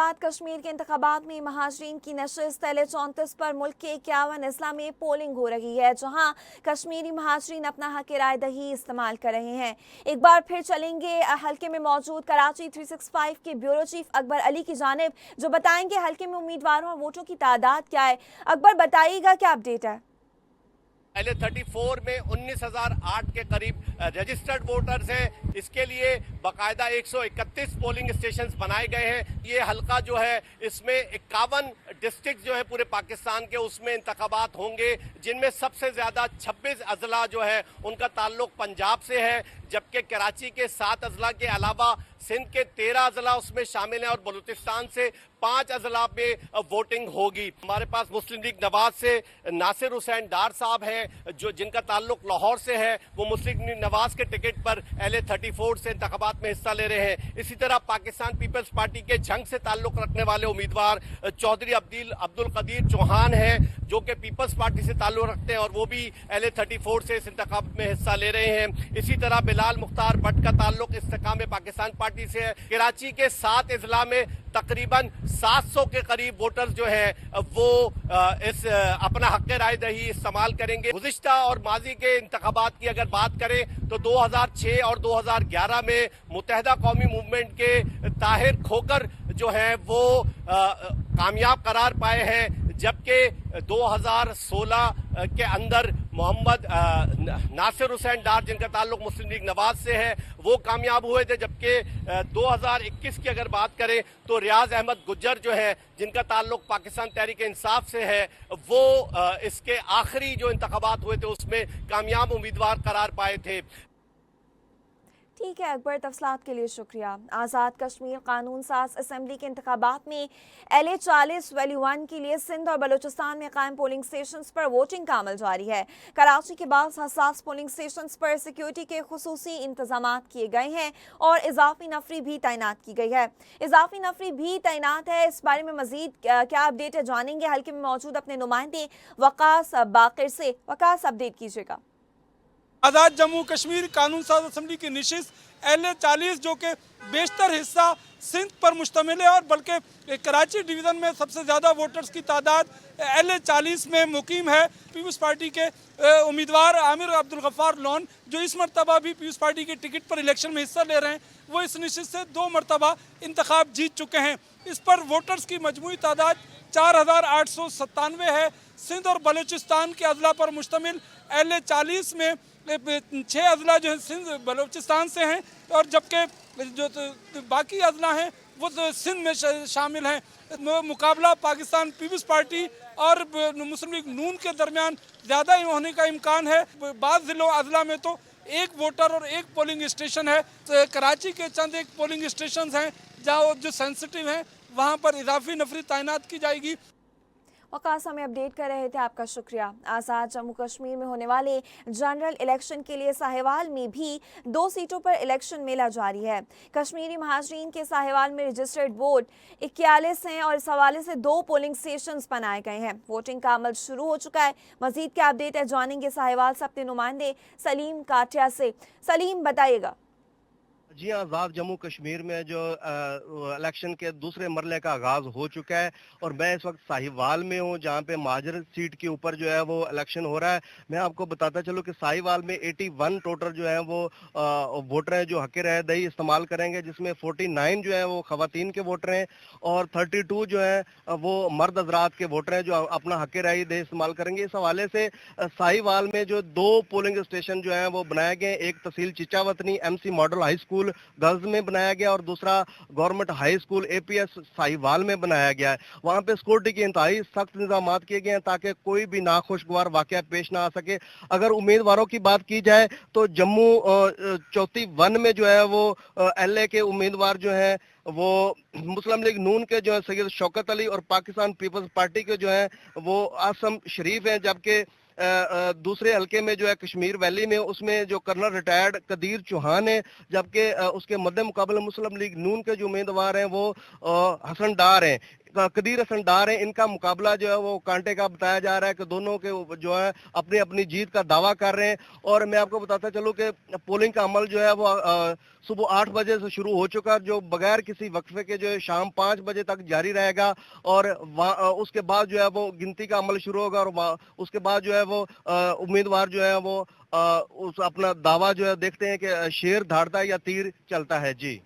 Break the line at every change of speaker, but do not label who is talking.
आज़ाद कश्मीर के इंतखाबात में महाजरीन की नशिस्त LA-34 पर मुल्क के 51 अजला में पोलिंग हो रही है, जहां कश्मीरी महाजरीन अपना हक राय दही इस्तेमाल कर रहे हैं। एक बार फिर चलेंगे हल्के में मौजूद कराची 365 के ब्यूरो चीफ अकबर अली की जानिब, जो बताएंगे हल्के में उम्मीदवारों और वोटों की तादाद क्या है। अकबर, बताइएगा क्या अपडेट है।
LA-34 में 19,008 के करीब रजिस्टर्ड वोटर्स हैं। इसके लिए बाकायदा 131 पोलिंग स्टेशंस बनाए गए हैं। ये हल्का जो है इसमें 51 डिस्ट्रिक्ट जो है पूरे पाकिस्तान के उसमें इंतखाबात होंगे, जिनमें सबसे ज्यादा 26 अजला जो है उनका ताल्लुक पंजाब से है, जबकि कराची के 7 अजला के अलावा सिंध के 13 अजला उसमें शामिल हैं और बलूचिस्तान से 5 अजला पे वोटिंग होगी। हमारे पास मुस्लिम लीग नवाज से नासिर हुसैन डार साहब हैं, जो जिनका ताल्लुक लाहौर से है। वो मुस्लिम लीग नवाज के टिकट पर LA-34 से इंतखाबात में हिस्सा ले रहे हैं। इसी तरह पाकिस्तान पीपल्स पार्टी के जंग से ताल्लुक रखने वाले उम्मीदवार चौधरी अब्दुल कदीर चौहान हैं, जो कि पीपल्स पार्टी से ताल्लुक रखते हैं और वो भी LA-34 से इस इंतखाब में हिस्सा ले रहे हैं। इसी तरह बिलाल मुख्तार भट्ट का ताल्लुक इस्तेकाम पाकिस्तान पार्टी से है। कराची के 7 अजला में तकरीबन 700 के करीब वोटर्स जो है वो इस अपना हक राय दही इस्तेमाल करेंगे। गुज़िश्ता और माजी के इंतखाबात की अगर बात करें तो 2006 और 2011 में मुत्तहिदा कौमी मूवमेंट के ताहिर खोकर जो है वो कामयाब करार पाए हैं, जबकि 2016 के अंदर मोहम्मद नासिर हुसैन डार, जिनका ताल्लुक मुस्लिम लीग नवाज से है, वो कामयाब हुए थे। जबकि 2021 की अगर बात करें तो रियाज अहमद गुज्जर जो है, जिनका ताल्लुक पाकिस्तान तहरीक इंसाफ से है, वो इसके आखिरी जो इंतखाबात हुए थे उसमें कामयाब उम्मीदवार करार पाए थे।
ठीक है अकबर, तफसलात के लिए शुक्रिया। आज़ाद कश्मीर कानून साज असम्बली के इंतखाबात में LA-40 वैल्यू 1 के लिए सिंध और बलूचिस्तान में कायम पोलिंग स्टेशंस पर वोटिंग का अमल जारी है। कराची के बाद हसास पोलिंग स्टेशंस पर सिक्योरिटी के खुसूसी इंतजाम किए गए हैं और इजाफी नफरी भी तैनात की गई है। इजाफी नफरी भी तैनात है। इस बारे में मजीद क्या अपडेट है जानेंगे हल्के में मौजूद अपने नुमाइंदे वकास बाकिर से। वकास, अपडेट कीजिएगा।
आज़ाद जम्मू कश्मीर कानून साज असम्बली की नशिस्त LA-40 जो कि बेशतर हिस्सा सिंध पर मुश्तमिल है और बल्कि कराची डिवीज़न में सबसे ज़्यादा वोटर्स की तादाद LA-40 में मुकीम है। पीपल्स पार्टी के उम्मीदवार आमिर अब्दुल गफ्फार लोन, जो इस मरतबा भी पीपल्स पार्टी के टिकट पर इलेक्शन में हिस्सा ले रहे हैं, वो इस नशिस्त से 2 मरतबा इंतखाब जीत चुके हैं। इस पर वोटर्स की मजमूई तादाद 4,897 है। सिंध और बलूचिस्तान के अजला पर मुश्तमिल LA-40 में 6 अजला जो है सिंध बलूचिस्तान से हैं और जबकि जो बाकी अजला हैं वो सिंध में शामिल हैं। मुकाबला पाकिस्तान पीपल्स पार्टी और मुस्लिम लीग नून के दरमियान ज़्यादा ही होने का इम्कान है। बाद ज़िलों अजला में तो 1 वोटर और 1 पोलिंग स्टेशन है। तो कराची के चंद एक पोलिंग स्टेशन हैं जहाँ जो सेंसिटिव हैं वहाँ पर इजाफी नफरी तैनात की जाएगी।
वकास हमें अपडेट कर रहे थे, आपका शुक्रिया। आज़ाद जम्मू कश्मीर में होने वाले जनरल इलेक्शन के लिए साहिवाल में भी 2 सीटों पर इलेक्शन मेला जारी है। कश्मीरी महाजरीन के साहिवाल में रजिस्टर्ड वोट 41 हैं और इस हवाले से 2 पोलिंग स्टेशंस बनाए गए हैं। वोटिंग का अमल शुरू हो चुका है। मजीद क्या अपडेट है जानेंगे साहिवाल से अपने नुमाइंदे सलीम काटिया से। सलीम, बताइएगा।
जी हाँ, आज़ाद जम्मू कश्मीर में जो इलेक्शन के दूसरे मरले का आगाज़ हो चुका है और मैं इस वक्त साहिवाल में हूँ, जहाँ पे माजर सीट के ऊपर जो है वो इलेक्शन हो रहा है। मैं आपको बताता चलूँ कि साहिवाल में 81 टोटल जो है वो वोटर हैं जो हक राय दही इस्तेमाल करेंगे, जिसमें 49 जो है वो ख़वातीन के वोटर हैं और 32 जो है वो मर्द हज़रात के वोटर हैं जो अपना हक राय दही इस्तेमाल करेंगे। इस हवाले से साहिवाल में जो 2 पोलिंग स्टेशन जो हैं वो बनाए गए। एक तहसील Chichawatni MC model high school girls में बनाया गया और दूसरा government high school APS Sahiwal में बनाया गया है। वहाँ पे सिक्योरिटी के इंतहाई सख्त इंतजाम किए गए हैं ताकि कोई भी नाखुशगवार वाकया पेश ना आ सके। अगर उम्मीदवारों की बात की जाए तो जम्मू 34 में जो है वो LA के उम्मीदवार जो है वो मुस्लिम लीग नून के जो है सैयद शौकत अली और पाकिस्तान पीपल्स पार्टी के जो है वो आसम शरीफ हैं, जबकि दूसरे हल्के में जो है कश्मीर वैली में उसमें जो कर्नल रिटायर्ड कदीर चौहान है, जबकि उसके मद्दे मुकाबले मुस्लिम लीग नून के जो उम्मीदवार हैं वो हसन डार हैं। कदीर हसन डार हैं, इनका मुकाबला जो है वो कांटे का बताया जा रहा है कि दोनों के जो है अपनी अपनी जीत का दावा कर रहे हैं। और मैं आपको बताता चलूं कि पोलिंग का अमल जो है वो सुबह 8 बजे से शुरू हो चुका, जो बगैर किसी वक्फे के जो है शाम 5 बजे तक जारी रहेगा। और उसके बाद जो है वो गिनती का अमल शुरू होगा और उसके बाद जो है वो उम्मीदवार जो है वो उस अपना दावा जो है देखते हैं कि शेर धाड़ता है या तीर चलता है। जी।